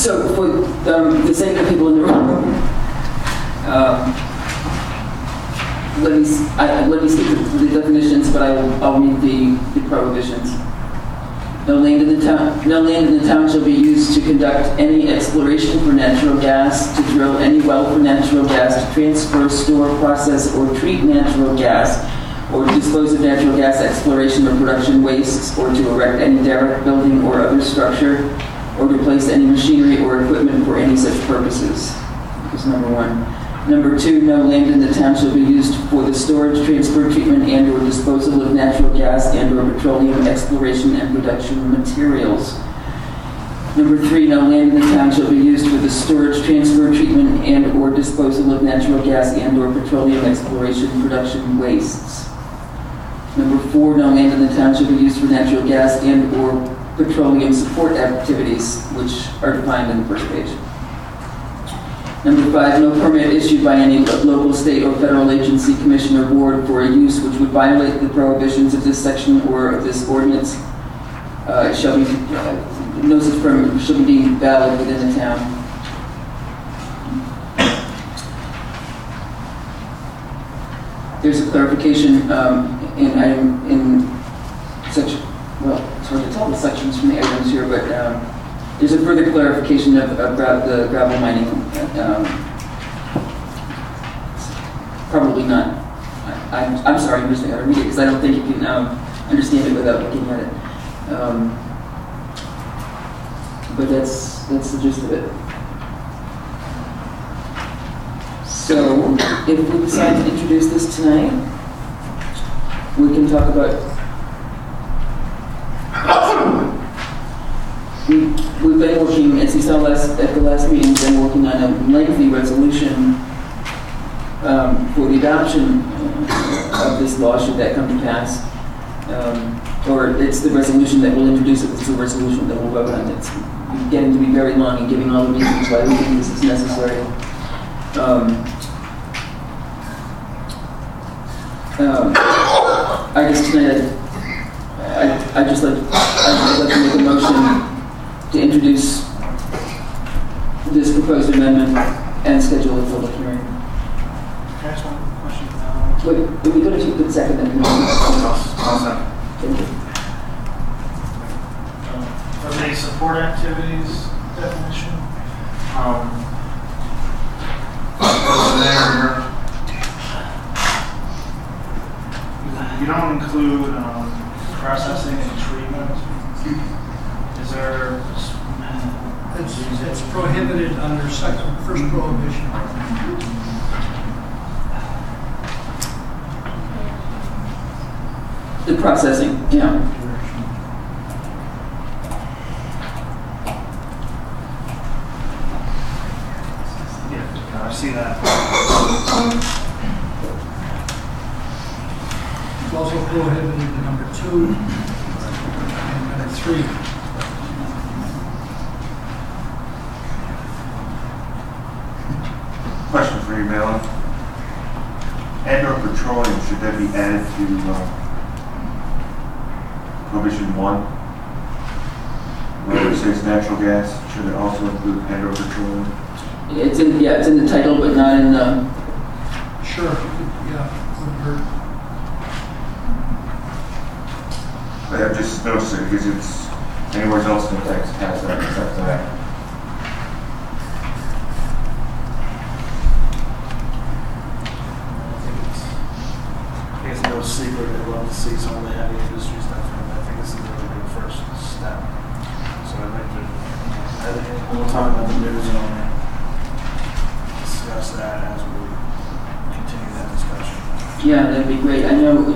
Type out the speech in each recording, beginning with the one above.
So for the sake of people in the room, let me skip the definitions, but I'll read the prohibitions. No land in the town shall be used to conduct any exploration for natural gas, to drill any well for natural gas, to transfer, store, process, or treat natural gas, or to dispose of natural gas exploration or production wastes, or to erect any derrick, building, or other structure, or to place any machinery or equipment for any such purposes. That's number one. Number two, no land in the town shall be used for the storage, transfer, treatment, and or disposal of natural gas and or petroleum exploration and production materials. Number three, no land in the town shall be used for the storage, transfer, treatment, and or disposal of natural gas and or petroleum exploration and production wastes. Number four, no land in the town shall be used for natural gas and or petroleum support activities, which are defined in the first page. Number five, no permit issued by any local, state, or federal agency, commission, or board for a use which would violate the prohibitions of this section or of this ordinance shall be, no such permit shall be deemed valid within the town. There's a clarification in section, well, it's hard to tell the sections from the items here, but there's a further clarification of the gravel mining. Probably not. I'm sorry, I'm just going to read it because I don't think you can understand it without looking at it. But that's the gist of it. So, if we decide to introduce this tonight, we can talk about. We've been working, as you saw at the last meeting, we've been working on a lengthy resolution for the adoption of this law, should that come to pass. Or it's the resolution that will introduce it. It's the resolution that we'll vote on. It's getting to be very long and giving all the reasons why we think this is necessary. I guess tonight I'd like to make a motion to introduce this proposed amendment and schedule a public hearing. Can I ask one question? Wait, if we could, if you could second that. I'll second. Thank you. For the support activities definition, you don't include processing and treatment. Is there? It's prohibited under first prohibition. The processing, yeah. Yeah, I see that. It's also prohibited in number 2 and number 3. Question for you, Mela. And or petroleum, should that be added to Prohibition 1? Where it says natural gas, should it also include and or petroleum? It's in the title, but not in the. Sure, yeah, wouldn't hurt. I've just noticed it because it's anywhere else in the text has that except that. I think it's no secret I'd love to see some of the heavy industry stuff, and I think this is a really good first step. So I'd like to, I think we'll talk about the new zone and discuss that as we continue that discussion. Yeah, that'd be great. I know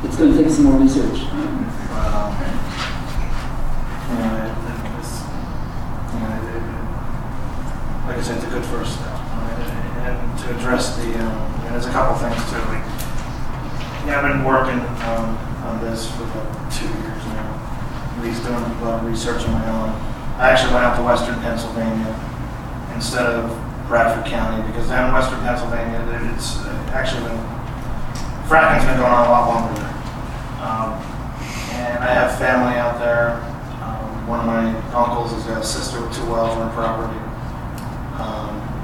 it's going to take some more research. Like I said, it's a good first step. And to address the, and there's a couple things too. I've been working on this for about 2 years now. At least doing a lot of research on my own. I actually went out to Western Pennsylvania instead of Bradford County because down in Western Pennsylvania, it's actually been, fracking's been going on a lot longer there. And I have family out there. One of my uncles has got a sister with 2 wells on her property.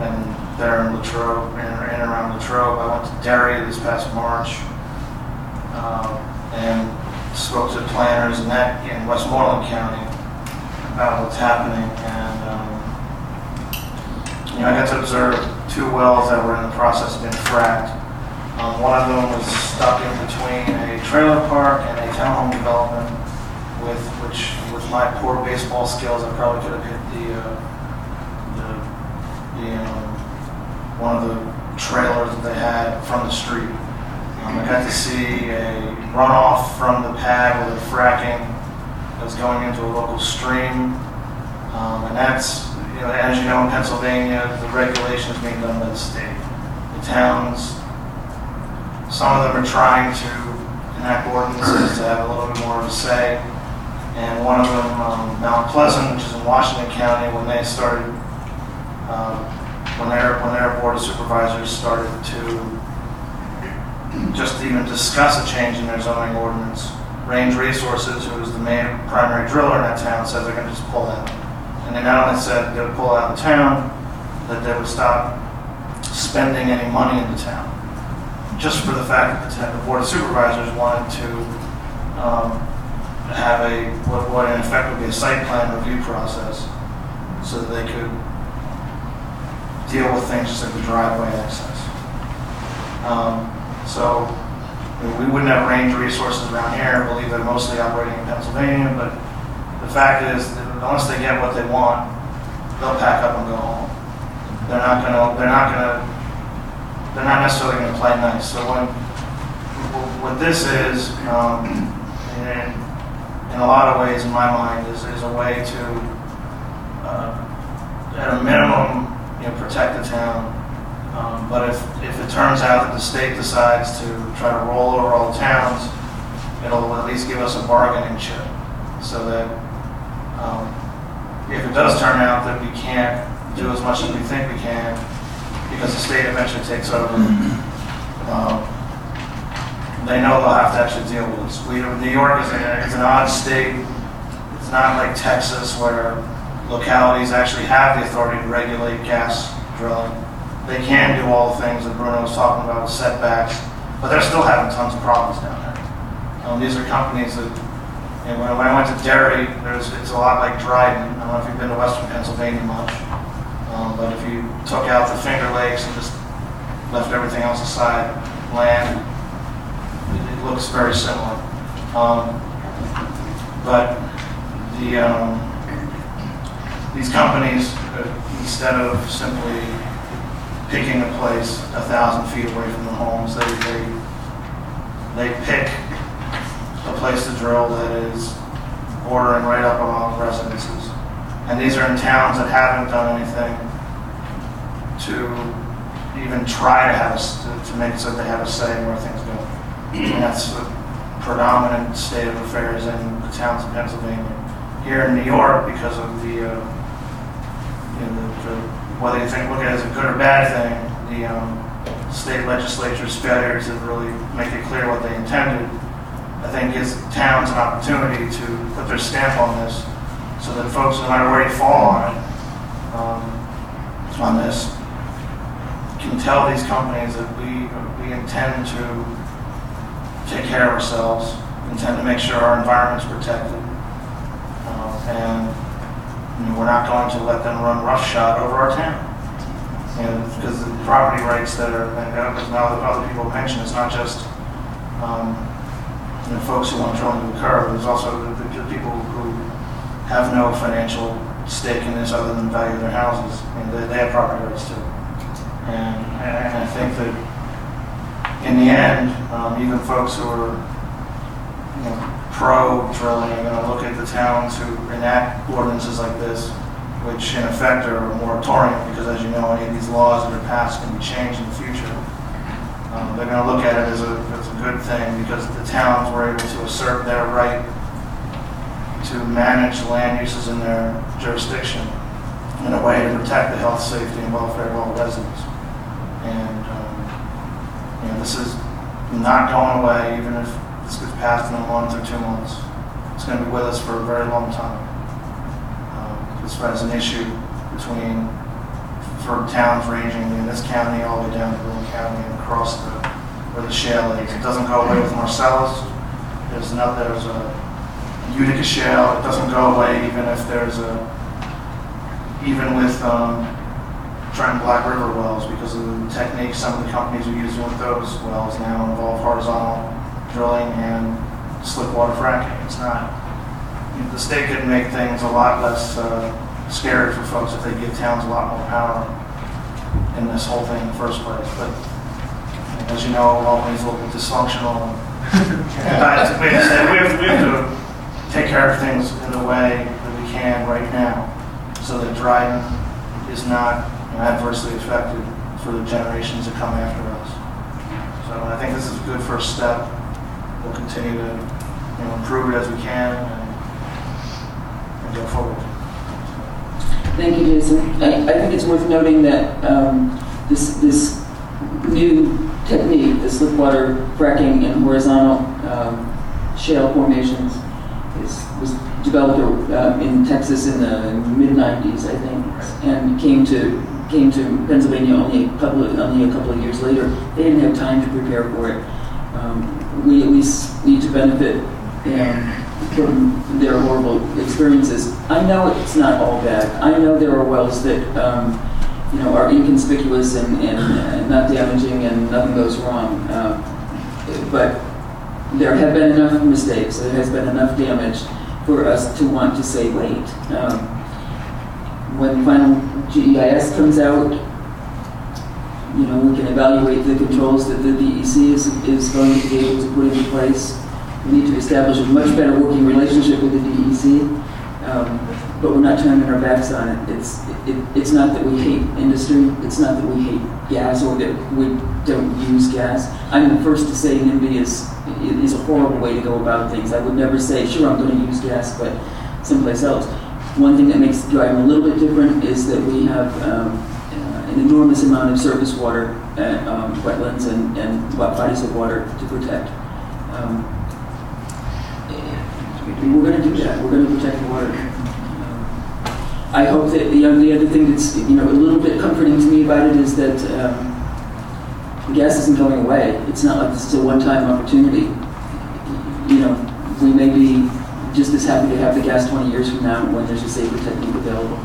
And they're in Latrobe, in and around Latrobe. I went to Derry this past March and spoke to planners in Westmoreland County about what's happening. And I got to observe 2 wells that were in the process of being fracked. One of them was stuck in between a trailer park and a townhome development, which with my poor baseball skills, I probably could have hit one of the trailers that they had from the street. I got to see a runoff from the pad where they're fracking that was going into a local stream. And that's, as you know, in Pennsylvania, the regulation is being done by the state. The towns, some of them are trying to enact ordinances to have a little bit more of a say. And one of them, Mount Pleasant, which is in Washington County, when they started, when their board of supervisors started to just even discuss a change in their zoning ordinance, Range Resources, who was the main primary driller in that town, said they're going to just pull out. And they not only said they would pull out of the town, that they would stop spending any money in the town, just for the fact that the board of supervisors wanted to have what in effect would be a site plan review process, so that they could deal with things just like the driveway access. So we wouldn't have Range Resources around here. I believe they're mostly operating in Pennsylvania, but the fact is that unless they get what they want, they'll pack up and go home. They're not necessarily going to play nice. So what this is, in a lot of ways, in my mind, is a way to, at a minimum, protect the town. But if it turns out that the state decides to try to roll over all the towns, it'll at least give us a bargaining chip, so that if it does turn out that we can't do as much as we think we can, because the state eventually takes over, they know they'll have to actually deal with this. New York is an odd state. It's not like Texas, where localities actually have the authority to regulate gas drilling. They can do all the things that Bruno was talking about with setbacks, but they're still having tons of problems down there. These are companies that, when I went to Derry, it's a lot like Dryden. I don't know if you've been to Western Pennsylvania much, but if you took out the Finger Lakes and just left everything else aside, land, it looks very similar. But these companies, instead of simply picking a place 1,000 feet away from the homes, they pick a place to drill that is bordering right up along residences. And these are in towns that haven't done anything to even try to have to make it so they have a say in where things go. And that's the predominant state of affairs in the towns of Pennsylvania. Here in New York, because of whether you look at it as a good or bad thing, the state legislature's failure to really make it clear what they intended, I think gives towns an opportunity to put their stamp on this, so that folks, no matter where you fall on this, can tell these companies that we intend to take care of ourselves, intend to make sure our environment's protected, and we're not going to let them run roughshod over our town. Because the property rights that are, and as now that other people mentioned, it's not just folks who want drilling to occur. There's also the people who have no financial stake in this other than the value of their houses. They have property rights too. And I think that in the end, even folks who are pro-drilling are going to look at the towns who enact ordinances like this, which in effect are a moratorium, because as you know, any of these laws that are passed can be changed in the future. They're going to look at it as a good thing, because the towns were able to assert their right to manage land uses in their jurisdiction in a way to protect the health, safety, and welfare of all residents. And this is not going away, even if this gets passed in a month or 2 months. It's going to be with us for a very long time. as an issue for towns ranging in this county all the way down to Boone County and across where the shale is. It doesn't go away with Marcellus. There's a Utica shale. It doesn't go away even if even with Trenton Black River wells, because of the techniques some of the companies are using with those wells now involve horizontal drilling and slick water fracking. It's not. The state could make things a lot less scary for folks if they give towns a lot more power in this whole thing in the first place. But as you know, Albany's a little bit dysfunctional. And we have to take care of things in the way that we can right now, so that Dryden is not adversely affected for the generations that come after us. So I think this is a good first step. We'll continue to improve it as we can and go forward. Thank you, Jason. I think it's worth noting that this new technique, the slick water fracking and horizontal shale formations, was developed in Texas in the mid-90s, I think, and came to Pennsylvania only a couple of years later. They didn't have time to prepare for it. We at least need to benefit from their horrible experiences. I know it's not all bad. I know there are wells that are inconspicuous and not damaging and nothing goes wrong. But there have been enough mistakes, there has been enough damage for us to want to say, wait. When the final GEIS comes out, we can evaluate the controls that the DEC is going to be able to put into place. We need to establish a much better working relationship with the DEC, but we're not turning our backs on it. It's not that we hate industry. It's not that we hate gas or that we don't use gas. I'm the first to say NIMBY is a horrible way to go about things. I would never say, sure, I'm going to use gas, but someplace else. One thing that makes Dryden a little bit different is that we have an enormous amount of surface water, wetlands and bodies of water to protect. We're going to do that. We're going to protect the water. I hope that the other thing that's a little bit comforting to me about it is that the gas isn't going away. It's not like this is a one-time opportunity. We may be just as happy to have the gas 20 years from now when there's a safer technique available.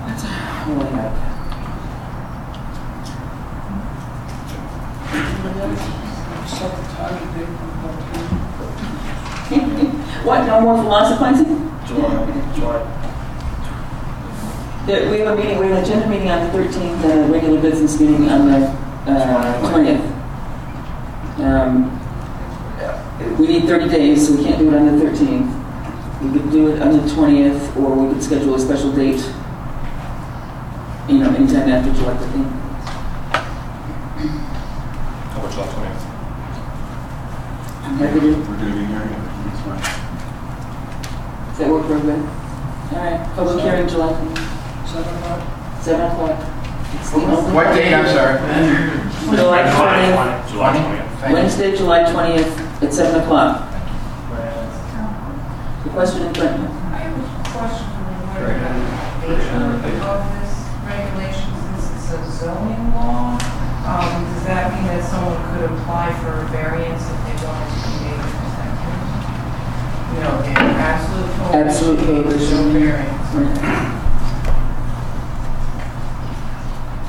That's all I have. Set the target date for the What, no more philosophizing? July. We have a meeting, we have an agenda meeting on the 13th and a regular business meeting on the 20th. We need 30 days, so we can't do it on the 13th. We could do it on the 20th, or we could schedule a special date, anytime after July 15th. How about July 20th? I'm happy to. We're going to be hearing it. That's fine. Does that work for everybody? All right, public hearing July 20th. 7 o'clock. It's the only What date, I'm sorry? July 20th. July 20th. Wednesday, July 20th at 7 o'clock. The question in front of you. I have a question for the interpretation of this regulation. Since it's a zoning law, does that mean that someone could apply for a variance if they wanted to be nature protected? In absolute prohibition. Absolute prohibition. No variance.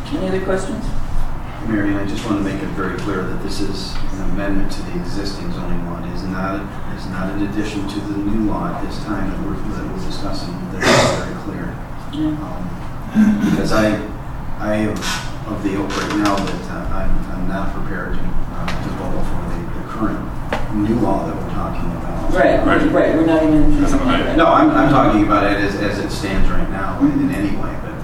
Any other questions? Marion, I just want to make it very clear that this is an amendment to the existing zoning law. It is not an addition to the new law at this time that we're discussing. That's very clear. Because I am of the ilk right now that I'm not prepared to vote for the current new law that we're talking about. Right. We're not even. No, I'm talking about it as it stands right now in any way, but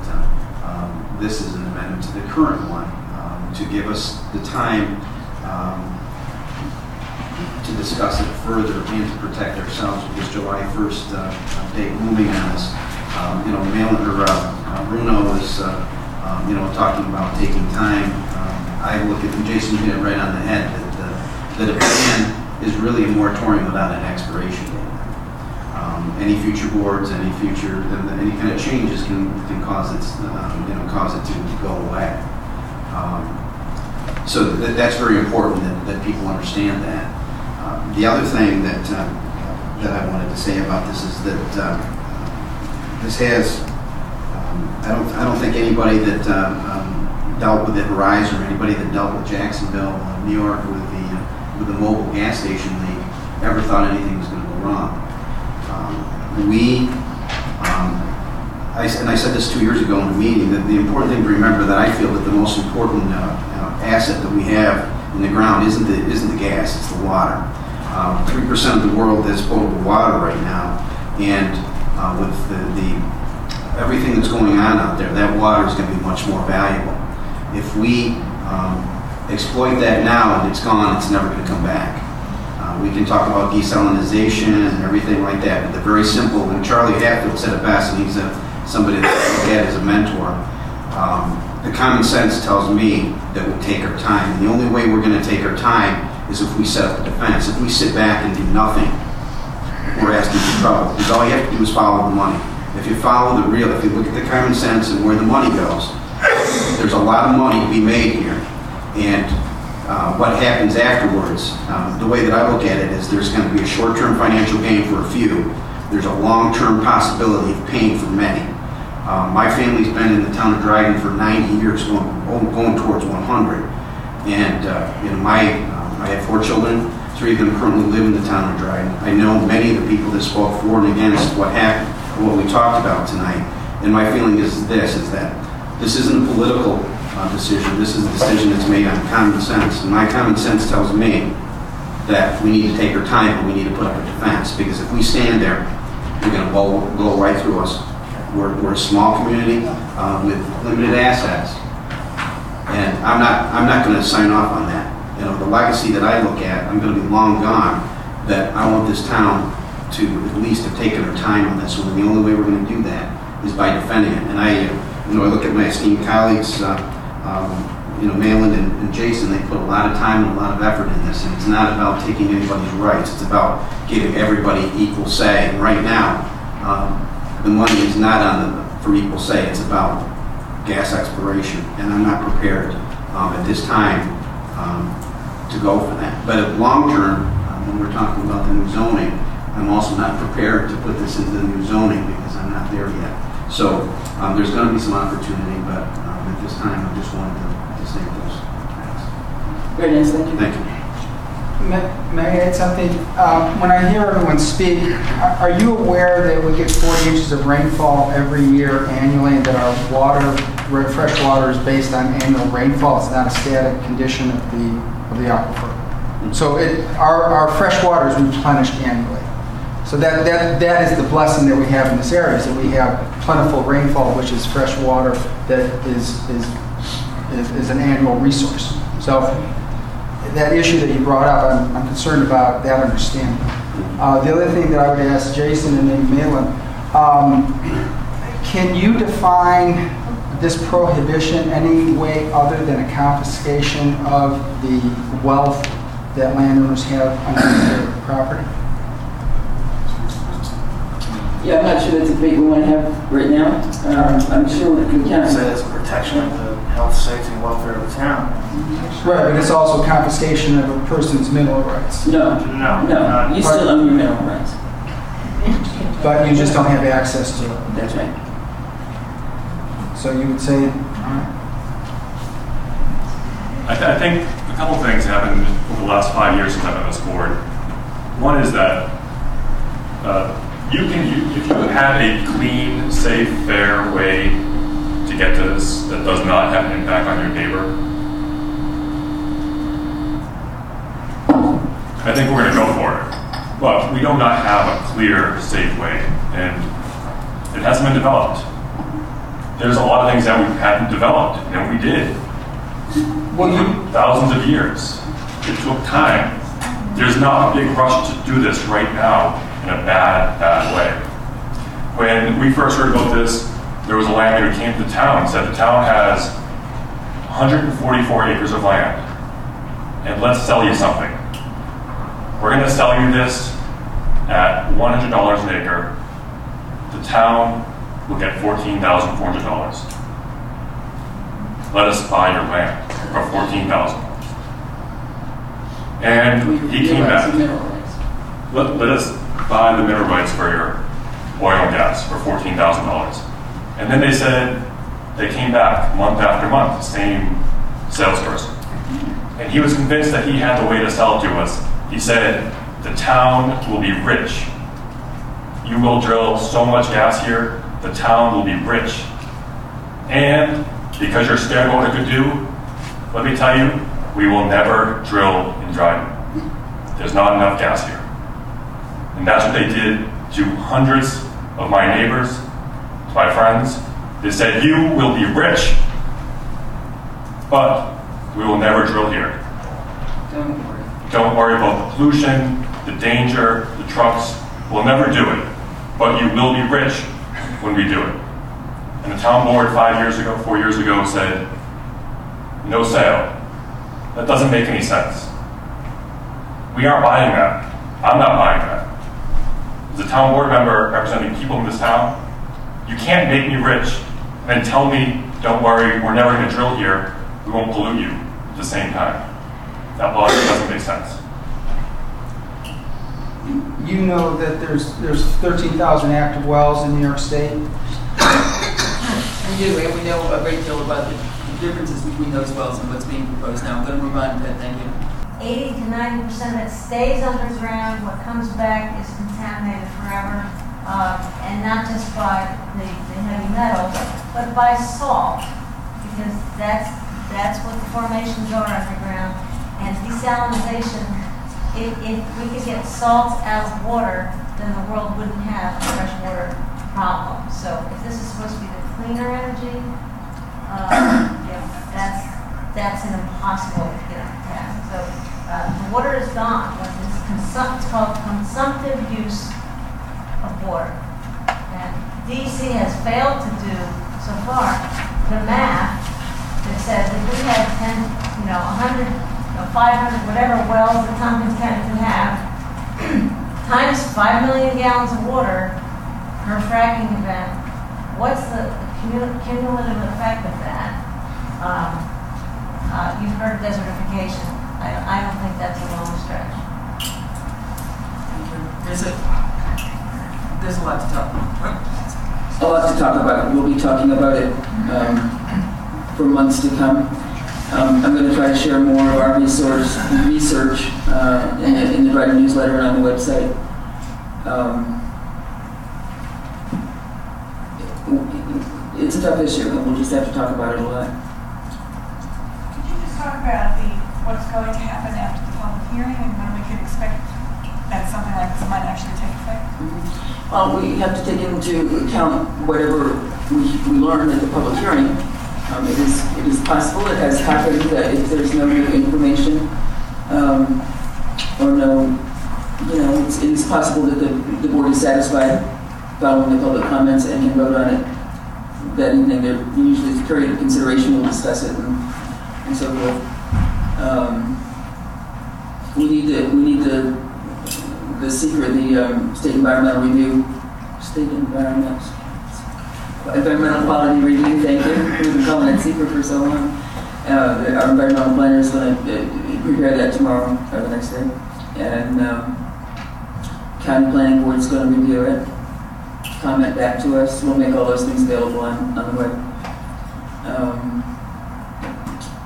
this is an amendment to the current one to give us the time to discuss it further and to protect ourselves with this July 1st date moving on us. Bruno was talking about taking time. I look at, and Jason hit it right on the head, that a plan is really a moratorium without an expiration date. any future boards, any kind of changes can cause it to go away. So that's very important that people understand that. The other thing that I wanted to say about this is that this has. I don't think anybody that dealt with it, Verizon, or anybody that dealt with Jacksonville, New York, with the mobile gas station league, ever thought anything was going to go wrong. I said this 2 years ago in a meeting, that the important thing to remember, that I feel that the most important asset that we have in the ground isn't the gas, it's the water. 3% of the world has potable water right now, and with everything that's going on out there, that water is going to be much more valuable. If we exploit that now and it's gone, it's never going to come back. We can talk about desalinization and everything like that, but the very simple, and Charlie Hatfield said it best, and he's somebody that I had as a mentor, the common sense tells me that we'll take our time. And the only way we're going to take our time is if we set up a defense. If we sit back and do nothing, we're asking for trouble. Because all you have to do is follow the money. If you follow if you look at the common sense and where the money goes, there's a lot of money to be made here. And what happens afterwards, the way that I look at it is there's going to be a short-term financial gain for a few. There's a long-term possibility of pain for many. My family's been in the town of Dryden for 90 years, going towards 100. And I have 4 children. 3 of them currently live in the town of Dryden. I know many of the people that spoke for and against what happened, what we talked about tonight. And my feeling is that this isn't a political decision. This is a decision that's made on common sense. And my common sense tells me that we need to take our time, but we need to put up a defense. Because if we stand there, they're going to blow right through us. We're a small community with limited assets, and I'm not going to sign off on that. The legacy that I look at, I'm going to be long gone. That I want this town to at least have taken our time on this one, and the only way we're going to do that is by defending it. And I look at my esteemed colleagues, Malin and Jason. They put a lot of time and a lot of effort in this, and it's not about taking anybody's rights. It's about giving everybody equal say. And right now, the money is not for equal say. It's about gas exploration, and I'm not prepared at this time to go for that. But at long term, when we're talking about the new zoning, I'm also not prepared to put this into the new zoning because I'm not there yet. So there's going to be some opportunity, but at this time, I just wanted to say those facts. Very nice, thank you. Thank you. May I add something? When I hear everyone speak, are you aware that we get 40 inches of rainfall every year annually, and that our fresh water is based on annual rainfall? It's not a static condition of the aquifer. So our fresh water is replenished annually. So that is the blessing that we have in this area, is that we have plentiful rainfall, which is fresh water that is an annual resource. So that issue that you brought up, I'm concerned about that understanding. The other thing that I would ask Jason and then Malin, can you define this prohibition any way other than a confiscation of the wealth that landowners have on their property? Yeah, I'm not sure that's a debate we want to have right now. I'm sure we can. Say it's a protection of the health, safety, and welfare of the town. Right, but it's also confiscation of a person's mineral rights. No, you still own your mineral rights. But you just don't have access to it. That's right. So you would say, I think a couple things happened over the last 5 years since I've been on this board. One is that if you had a clean, safe, fair way to get to this that does not have an impact on your neighbor, I think we're going to go for it. But we do not have a clear, safe way, and it hasn't been developed. There's a lot of things that we hadn't developed, and we did. Thousands of years. It took time. There's not a big rush to do this right now in a bad way. When we first heard about this, there was a landlord who came to town and said the town has 144 acres of land, and let's sell you something. We're going to sell you this at $100 an acre, the town will get $14,400. Let us buy your land for $14,000. And he came back. Let us buy the mineral rights for your oil and gas for $14,000. And then they said, they came back month after month, the same salesperson. And he was convinced that he had the way to sell it to us. He said, the town will be rich. You will drill so much gas here, the town will be rich. And because you're scared of what it could do, let me tell you, we will never drill in Dryden. There's not enough gas here. And that's what they did to hundreds of my neighbors, to my friends. They said, you will be rich, but we will never drill here. Don't worry about the pollution, the danger, the trucks. We'll never do it, but you will be rich when we do it. And the town board 4 years ago said, no sale. That doesn't make any sense. We aren't buying that. I'm not buying that. As a town board member representing people in this town, you can't make me rich and then tell me, don't worry, we're never going to drill here. We won't pollute you at the same time. That logic doesn't make sense. You know that there's 13,000 active wells in New York State. We do, and we know a great deal about the differences between those wells and what's being proposed now. I'm going to move on to that. Thank you. 80 to 90% of it stays underground. What comes back is contaminated forever, and not just by the heavy metals, but by salt, because that's what the formations are underground. And desalinization, if we could get salt out of water, then the world wouldn't have a freshwater problem. So if this is supposed to be the cleaner energy, that's an impossible task. So the water is gone. It's called consumptive use of water. And DC has failed to do so far the math that says if we had 10, 100, 500, whatever wells that Tompkins County can have, times 5 million gallons of water per fracking event, what's the cumulative effect of that? You've heard desertification. I don't think that's a long stretch. There's a lot to talk about. A lot to talk about. We'll be talking about it for months to come. I'm going to try to share more of our research in the Dryden newsletter and on the website. It's a tough issue, and we'll just have to talk about it a lot. Could you just talk about what's going to happen after the public hearing and when we could expect that something like this might actually take effect? Well, we have to take into account whatever we learn at the public hearing. It is possible, it has happened, that if there's no new information or no, it is possible that the board is satisfied following the public comments and can vote on it that evening. There usually is a period of consideration, we'll discuss it and so forth. We need the secret, the state environmental quality review. Thank you. We've been calling it secret for so long. Our environmental planner is going to prepare that tomorrow or the next day, and county planning board is going to review it, comment back to us. We'll make all those things available on the web.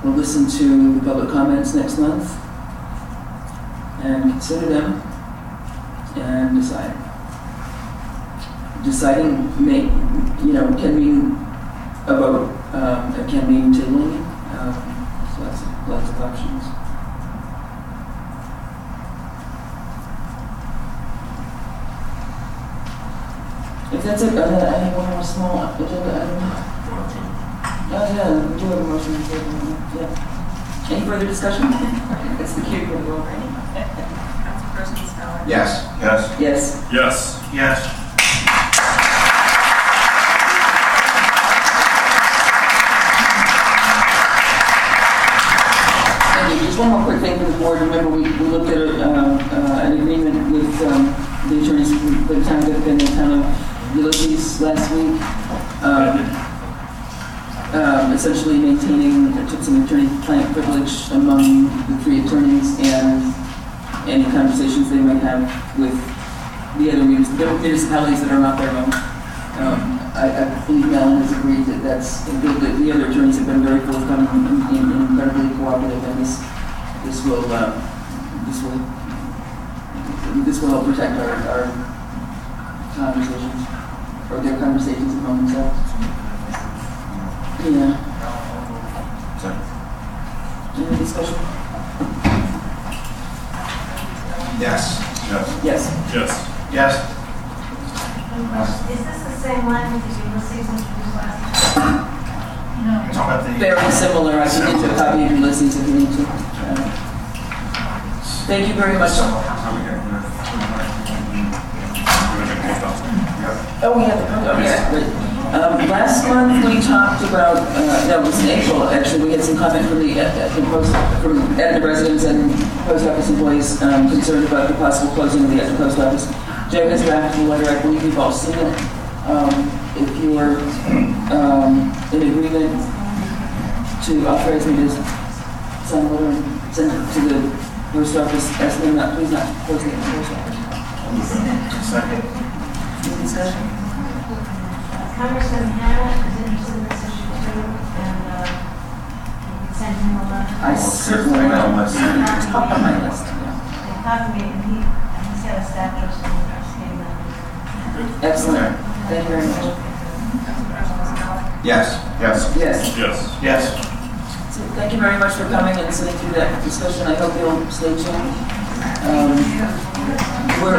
We'll listen to the public comments next month and consider them and decide. Deciding can mean a vote, it can mean tabling, so lots of options. If that's it, I have one more small agenda item. Oh yeah, we do have a motion to table. Yeah. Any further discussion? It's the cue for the roll. Councilperson Speller. Yes. Yes. Yes. Yes. Yes. Just one more quick thing for the board. Remember, we looked at an agreement with the attorneys for the town of Ithaca and the town of Ulysses last week. Essentially maintaining, took some attorney-client privilege among the three attorneys and any conversations they might have with the other municipalities that are not their own. I believe Mellon has agreed that that's good, that the other attorneys have been very forthcoming and incredibly cooperative, and this will help protect our conversations, or their conversations among themselves. Yeah. Any discussion? Yes. Yes. Yes. Yes. Is this the same language as Ulysses introduced last time? No. You're talking about the. Very similar. I can get you a copy of Ulysses if you need to. Thank you very much. Oh, we have the yeah, great. Last month we talked about, no, it was in April actually, we had some comment from from Etna residents and post office employees concerned about the possible closing of the Etna post office. Joe has drafted a letter, I believe you've all seen it. If you are in agreement to authorize me to sign a letter and send it to the post office, ask them not, please not closing the post office. Second. Any discussion? Congressman Hannah is interested in this issue too, and you can send him a letter. I certainly will. It's top of my list. They copied me, and he's got a staff person investigating that. Excellent. Thank you very much. Yes. Yes. Yes. Yes. Yes. So thank you very much for coming and sitting through that discussion. I hope you'll stay tuned. We're